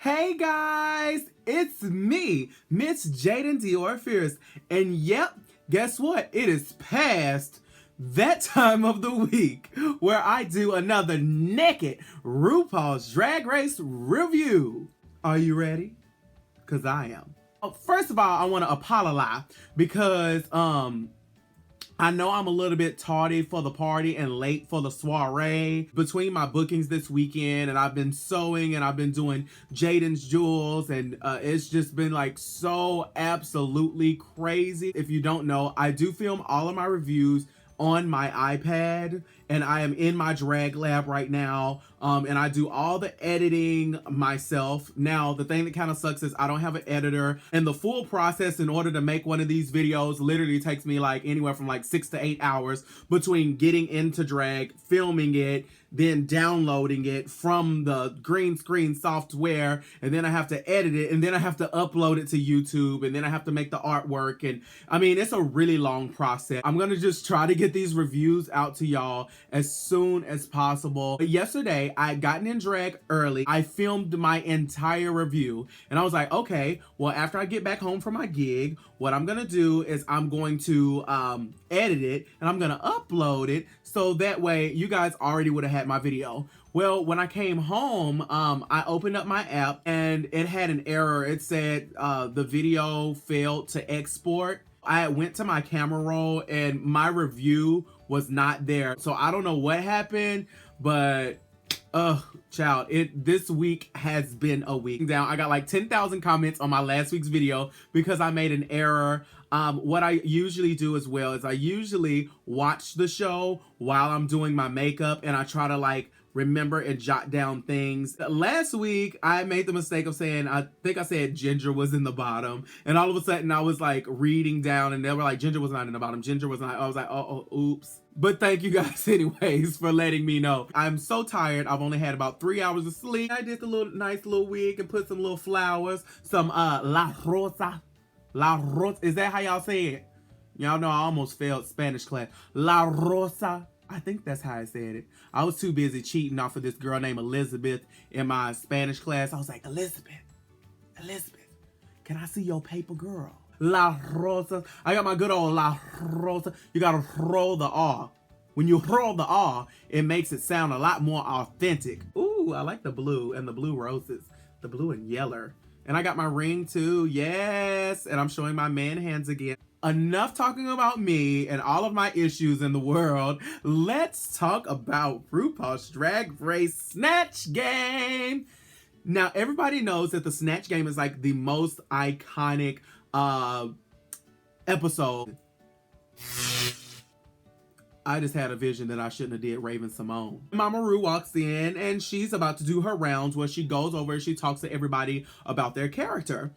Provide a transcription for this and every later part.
Hey guys, it's me, Miss Jaidynn Dior Fierce, and yep, guess what? It is past that time of the week where I do another naked RuPaul's Drag Race review. Are you ready? Cause I am. First of all, I want to apologize because I know I'm a little bit tardy for the party and late for the soiree. Between my bookings this weekend, and I've been sewing and I've been doing Jaidynn's jewels, and it's just been like so absolutely crazy. If you don't know, I do film all of my reviews on my iPad, and I am in my drag lab right now, and I do all the editing myself. Now, the thing that kind of sucks is I don't have an editor, and the full process in order to make one of these videos literally takes me like anywhere from like 6 to 8 hours between getting into drag, filming it, then downloading it from the green screen software, and then I have to edit it, and then I have to upload it to YouTube, and then I have to make the artwork. And I mean, it's a really long process. I'm gonna just try to get these reviews out to y'all as soon as possible. But yesterday, I had gotten in drag early. I filmed my entire review, and I was like, okay, well, after I get back home from my gig, what I'm gonna do is I'm going to edit it, and I'm gonna upload it, so that way you guys already would have had my video. Well, when I came home, I opened up my app and it had an error. It said the video failed to export. I went to my camera roll and my review was not there. So I don't know what happened, but child, this week has been a week. Down, I got like 10,000 comments on my last week's video because I made an error. What I usually do as well is I usually watch the show while I'm doing my makeup, and I try to like remember and jot down things. Last week, I made the mistake of saying, I think I said Ginger was in the bottom, and all of a sudden I was like reading down and they were like, Ginger was not in the bottom, Ginger was not. I was like, oh, oops. But thank you guys anyways for letting me know. I'm so tired. I've only had about 3 hours of sleep. I did a nice little wig and put some little flowers, some La Rosa. Is that how y'all say it? Y'all know I almost failed Spanish class. La Rosa. I think that's how I said it. I was too busy cheating off of this girl named Elizabeth in my Spanish class. I was like, Elizabeth, can I see your paper, girl? La Rosa. I got my good old La Rosa. You gotta roll the R. When you roll the R, it makes it sound a lot more authentic. Ooh, I like the blue and the blue roses. The blue and yellow. And I got my ring too, yes. And I'm showing my man hands again. Enough talking about me and all of my issues in the world. Let's talk about RuPaul's Drag Race Snatch Game. Now, everybody knows that the Snatch Game is like the most iconic episode. I just had a vision that I shouldn't have did Raven Simone. Mama Ru walks in and she's about to do her rounds where she goes over and she talks to everybody about their character.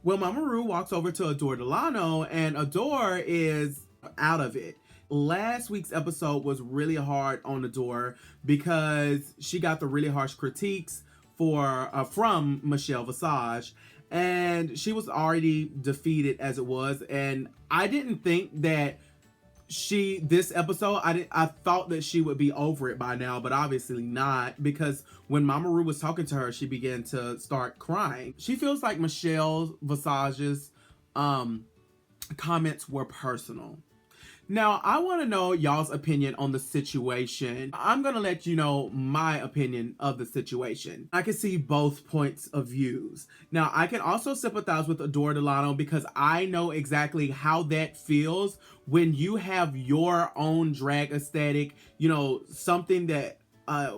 Well, Mama Ru walks over to Adore Delano and Adore is out of it. Last week's episode was really hard on Adore because she got the really harsh critiques from Michelle Visage, and she was already defeated as it was. And I didn't think that this episode, I thought that she would be over it by now, but obviously not, because when Mama Ru was talking to her, she began to start crying. She feels like Michelle Visage's comments were personal. Now, I want to know y'all's opinion on the situation. I'm going to let you know my opinion of the situation. I can see both points of views. Now, I can also sympathize with Adore Delano because I know exactly how that feels when you have your own drag aesthetic, you know, something that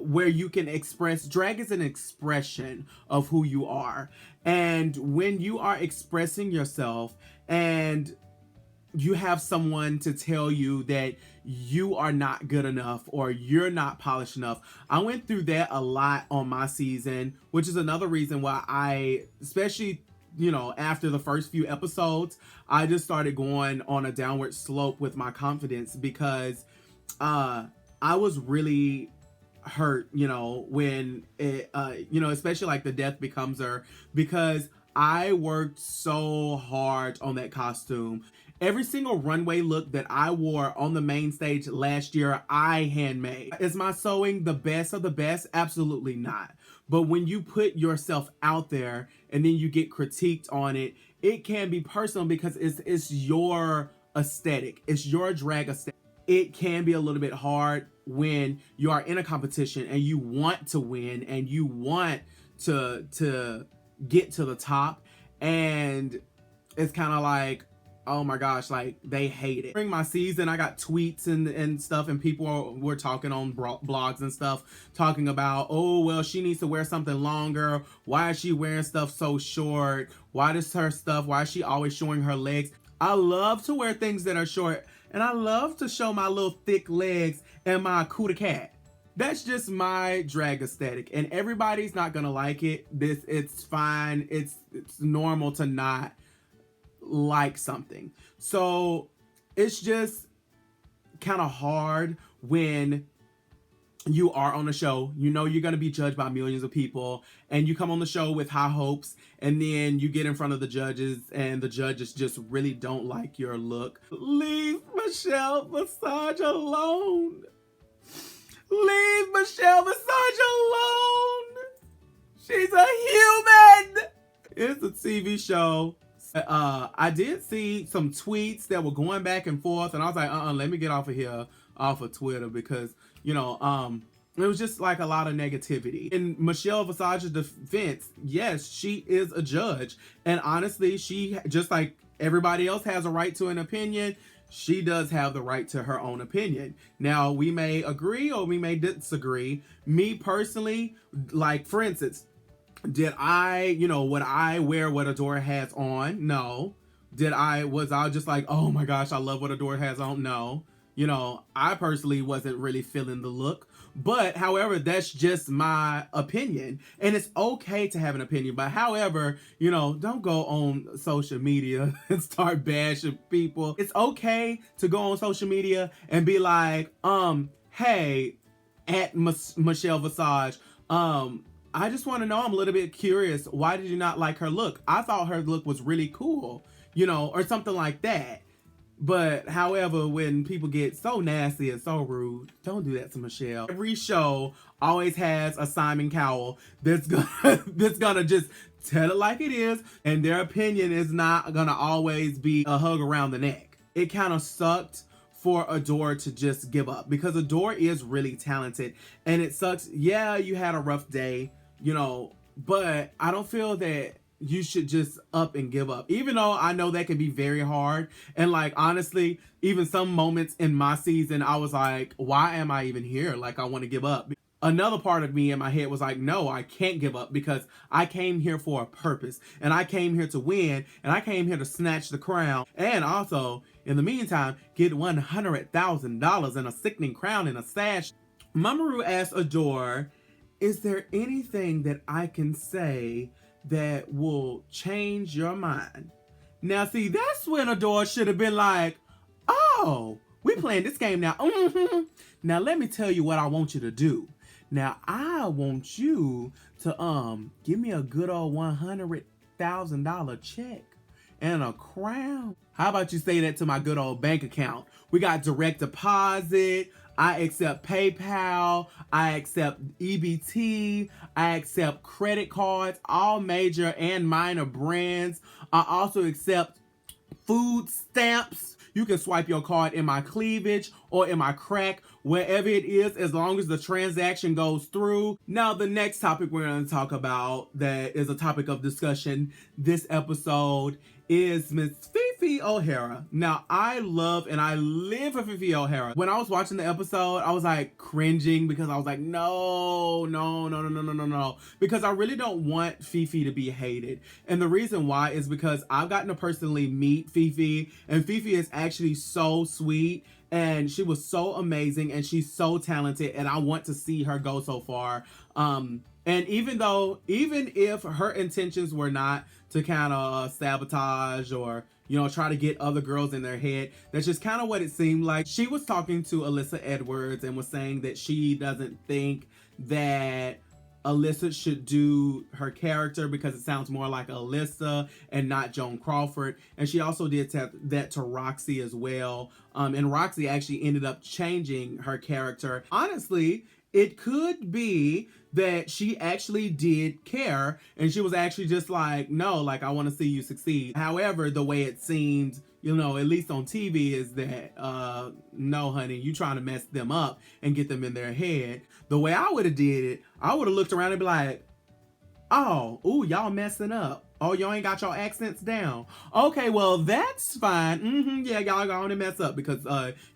where you can express. Drag is an expression of who you are. And when you are expressing yourself and you have someone to tell you that you are not good enough or you're not polished enough. I went through that a lot on my season, which is another reason why I, especially, you know, after the first few episodes, I just started going on a downward slope with my confidence because I was really hurt, you know, when it, you know, especially like the Death Becomes Her, because I worked so hard on that costume. Every single runway look that I wore on the main stage last year, I handmade. Is my sewing the best of the best? Absolutely not. But when you put yourself out there and then you get critiqued on it, it can be personal because it's your aesthetic. It's your drag aesthetic. It can be a little bit hard when you are in a competition and you want to win and you want to get to the top, and it's kind of like, oh my gosh, like they hate it. During my season, I got tweets and stuff, and people were talking on blogs and stuff, talking about, oh, well, she needs to wear something longer. Why is she wearing stuff so short? Why is she always showing her legs? I love to wear things that are short, and I love to show my little thick legs and my cootie cat. That's just my drag aesthetic, and everybody's not gonna like it. It's fine. It's normal to not like something. So it's just kind of hard when you are on a show. You know you're going to be judged by millions of people, and you come on the show with high hopes, and then you get in front of the judges and the judges just really don't like your look. Leave Michelle Visage alone. Leave Michelle Visage alone. She's a human. It's a TV show. I did see some tweets that were going back and forth, and I was like, let me get off of here, off of Twitter, because, you know, it was just like a lot of negativity. In Michelle Visage's defense, yes, she is a judge, and honestly, she, just like everybody else has a right to an opinion, she does have the right to her own opinion. Now, we may agree or we may disagree. Me personally, like, for instance, would I wear what Adore has on? No. Was I just like, oh my gosh, I love what Adore has on? No. You know, I personally wasn't really feeling the look. But, however, that's just my opinion. And it's okay to have an opinion. But, however, you know, don't go on social media and start bashing people. It's okay to go on social media and be like, hey, at Michelle Visage, I just want to know, I'm a little bit curious, why did you not like her look? I thought her look was really cool, you know, or something like that. But, however, when people get so nasty and so rude, don't do that to Michelle. Every show always has a Simon Cowell that's gonna just tell it like it is, and their opinion is not gonna always be a hug around the neck. It kind of sucked for Adore to just give up, because Adore is really talented, and it sucks. Yeah, you had a rough day, you know, but I don't feel that you should just up and give up, even though I know that can be very hard. And like, honestly, even some moments in my season, I was like, why am I even here? Like, I want to give up. Another part of me in my head was like, no, I can't give up, because I came here for a purpose, and I came here to win, and I came here to snatch the crown, and also, in the meantime, get $100,000 and a sickening crown and a sash. Mamoru asked Adore, is there anything that I can say that will change your mind? Now, see, that's when Adore should have been like, oh, we playing this game now. Now, let me tell you what I want you to do. Now, I want you to give me a good old $100,000 check and a crown. How about you say that to my good old bank account? We got direct deposit. I accept PayPal. I accept EBT. I accept credit cards, all major and minor brands. I also accept food stamps. You can swipe your card in my cleavage or in my crack, wherever it is, as long as the transaction goes through. Now, the next topic we're going to talk about that is a topic of discussion this episode is Miss Fifi O'Hara. Now, I love and I live for Fifi O'Hara. When I was watching the episode, I was like cringing, because I was like, no. Because I really don't want Fifi to be hated. And the reason why is because I've gotten to personally meet Fifi, and Fifi is actually so sweet, and she was so amazing, and she's so talented, and I want to see her go so far. And even if her intentions were not to kind of sabotage or, you know, try to get other girls in their head, that's just kind of what it seemed like. She was talking to Alyssa Edwards and was saying that she doesn't think that Alyssa should do her character because it sounds more like Alyssa and not Joan Crawford. And she also did that to Roxy as well. And Roxy actually ended up changing her character. Honestly, It could be that she actually did care and she was actually just like, no, like, I want to see you succeed. However, the way it seemed, you know, at least on TV, is that no, honey, you trying to mess them up and get them in their head. The way I would have did it, I would have looked around and be like, oh, ooh, y'all messing up. Oh, y'all ain't got your accents down. Okay, well, that's fine. Yeah, y'all going to mess up because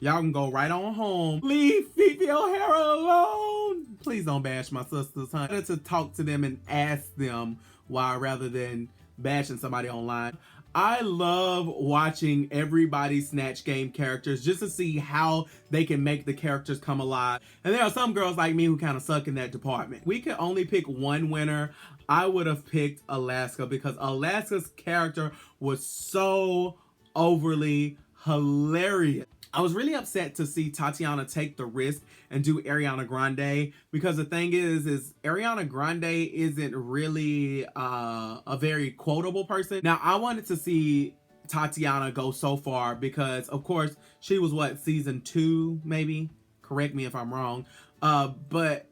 y'all can go right on home. Leave Fifi O'Hara alone. Please don't bash my sisters, huh? To talk to them and ask them why, rather than bashing somebody online. I love watching everybody's Snatch Game characters just to see how they can make the characters come alive. And there are some girls like me who kind of suck in that department. We could only pick one winner. I would have picked Alaska because Alaska's character was so overly hilarious. I was really upset to see Tatiana take the risk and do Ariana Grande, because the thing is Ariana Grande isn't really a very quotable person. Now, I wanted to see Tatiana go so far because, of course, she was what, season 2 maybe? Correct me if I'm wrong. But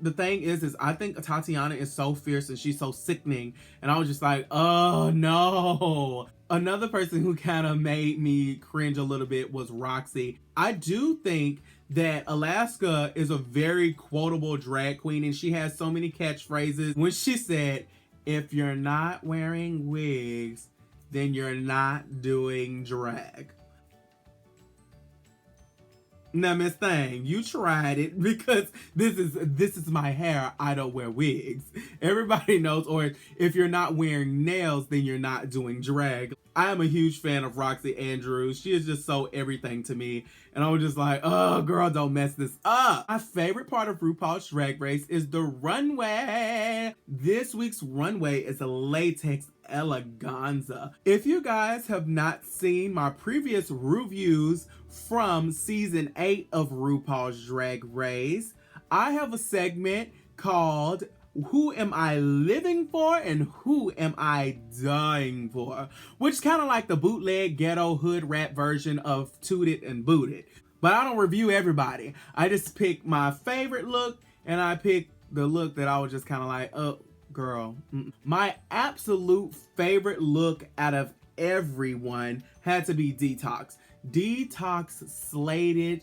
the thing is I think Tatiana is so fierce and she's so sickening, and I was just like, oh no. Another person who kind of made me cringe a little bit was Roxy. I do think that Alaska is a very quotable drag queen, and she has so many catchphrases. When she said, if you're not wearing wigs, then you're not doing drag. Now, Miss Thing, you tried it, because this is my hair. I don't wear wigs. Everybody knows. Or if you're not wearing nails, then you're not doing drag. I am a huge fan of Roxy Andrews. She is just so everything to me. And I was just like, oh, girl, don't mess this up. My favorite part of RuPaul's Drag Race is the runway. This week's runway is a latex eleganza. If you guys have not seen my previous reviews from season 8 of RuPaul's Drag Race, I have a segment called Who Am I Living For and Who Am I Dying For? Which is kind of like the bootleg ghetto hood rap version of Tooted and Booted. But I don't review everybody. I just pick my favorite look, and I pick the look that I was just kind of like, oh, girl. My absolute favorite look out of everyone had to be Detox. Detox slated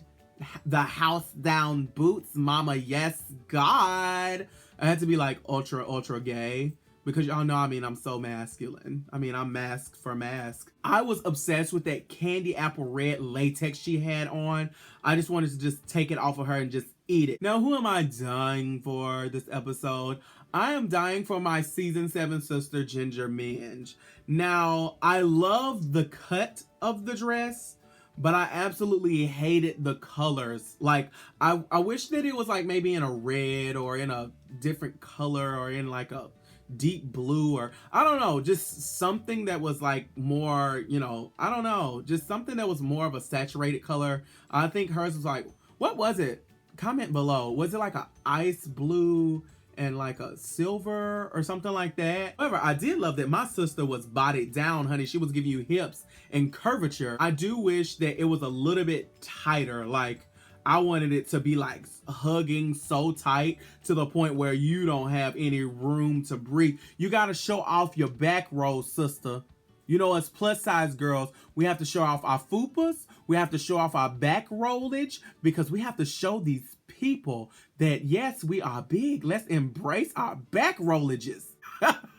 the house down boots, mama, yes, God. I had to be like ultra gay, because y'all know, I mean, I'm so masculine. I mean, I'm masked for mask. I was obsessed with that candy apple red latex she had on. I just wanted to just take it off of her and just eat it. Now, who am I dying for this episode? I am dying for my season 7 sister, Ginger Minge. Now, I love the cut of the dress, but I absolutely hated the colors. Like, I wish that it was like maybe in a red or in a different color or in like a deep blue, or I don't know, just something that was like more, you know, I don't know, just something that was more of a saturated color. I think hers was like, what was it? Comment below. Was it like a ice blue and like a silver or something like that? However, I did love that my sister was bodied down, honey. She was giving you hips and curvature. I do wish that it was a little bit tighter. Like, I wanted it to be like hugging so tight to the point where you don't have any room to breathe. You got to show off your back roll, sister. You know, as plus size girls, we have to show off our fupas. We have to show off our back rollage, because we have to show these people that, yes, we are big. Let's embrace our back rollages.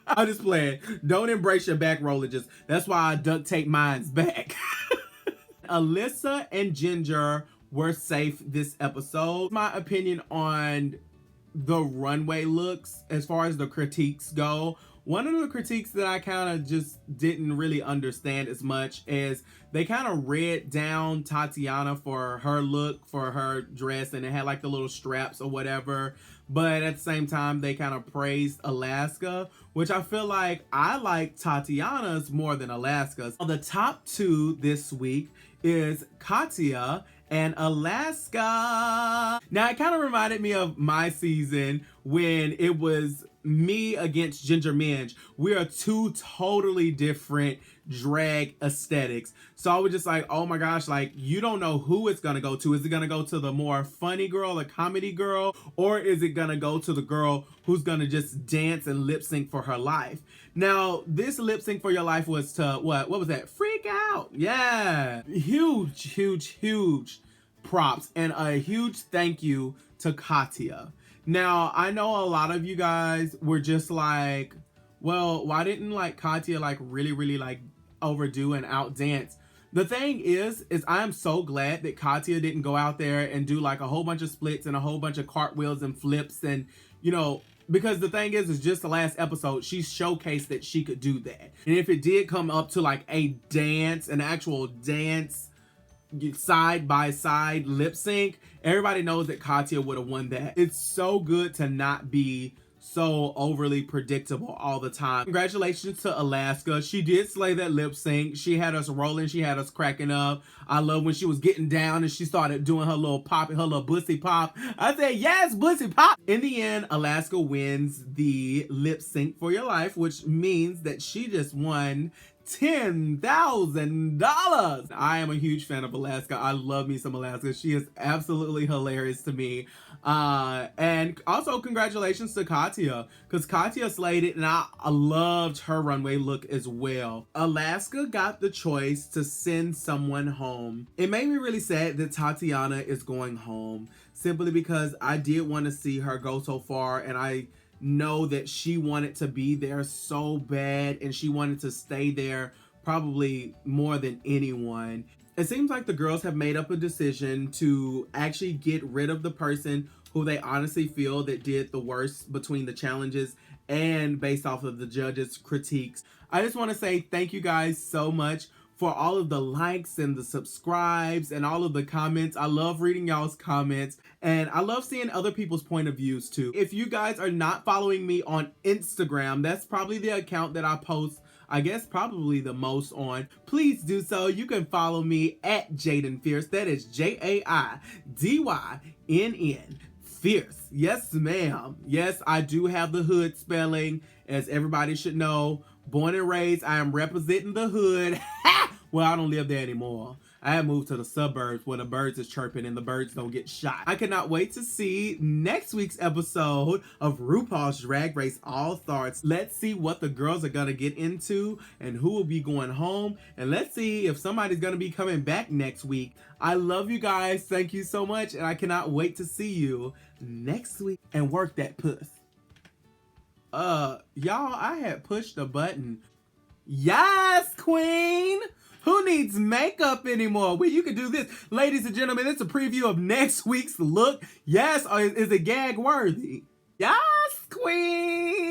I'm just playing. Don't embrace your back rollages. That's why I duct tape mine's back. Alyssa and Ginger were safe this episode. My opinion on the runway looks, as far as the critiques go, one of the critiques that I kind of just didn't really understand as much is they kind of read down Tatiana for her look, for her dress, and it had like the little straps or whatever. But at the same time, they kind of praised Alaska, which I feel like I like Tatiana's more than Alaska's. The top 2 this week is Katya and Alaska. Now, it kind of reminded me of my season when it was me against Ginger Minge. We are two totally different drag aesthetics. So I was just like, oh my gosh, like, you don't know who it's gonna go to. Is it gonna go to the more funny girl, a comedy girl, or is it gonna go to the girl who's gonna just dance and lip sync for her life? Now, this lip sync for your life was to what was that? Freak Out. Yeah. Huge props and a huge thank you to Katya. Now, I know a lot of you guys were just like, well, why didn't like Katya like really like overdo and outdance? The thing is I am so glad that Katya didn't go out there and do like a whole bunch of splits and a whole bunch of cartwheels and flips, and you know, because the thing is just the last episode, she showcased that she could do that. And if it did come up to like a dance, an actual dance, side by side lip sync, everybody knows that Katya would have won that. It's so good to not be so overly predictable all the time. Congratulations to Alaska. She did slay that lip sync. She had us rolling. She had us cracking up. I love when she was getting down and she started doing her little pop, her little bussy pop. I said, yes, bussy pop. In the end, Alaska wins the lip sync for your life, which means that she just won $10,000. I am a huge fan of Alaska. I love me some Alaska. She is absolutely hilarious to me. And also congratulations to Katya, because Katya slayed it, and I loved her runway look as well. Alaska got the choice to send someone home. It made me really sad that Tatiana is going home, simply because I did want to see her go so far, and I know that she wanted to be there so bad, and she wanted to stay there probably more than anyone. It seems like the girls have made up a decision to actually get rid of the person who they honestly feel that did the worst between the challenges and based off of the judges' critiques. I just want to say thank you guys so much for all of the likes and the subscribes and all of the comments. I love reading y'all's comments, and I love seeing other people's point of views too. If you guys are not following me on Instagram, that's probably the account that I post, I guess, probably the most on. Please do so. You can follow me at Jaidynn Fierce. That is Jaidynn Fierce. Yes, ma'am. Yes, I do have the hood spelling, as everybody should know. Born and raised, I am representing the hood. Well, I don't live there anymore. I have moved to the suburbs where the birds is chirping and the birds don't get shot. I cannot wait to see next week's episode of RuPaul's Drag Race AllStars. Let's see what the girls are gonna get into and who will be going home. And let's see if somebody's gonna be coming back next week. I love you guys. Thank you so much. And I cannot wait to see you next week. And work that puss. Y'all, I had pushed the button. Yes, queen! Who needs makeup anymore? Well, you can do this. Ladies and gentlemen, it's a preview of next week's look. Yes, or is it gag worthy? Yes, queen!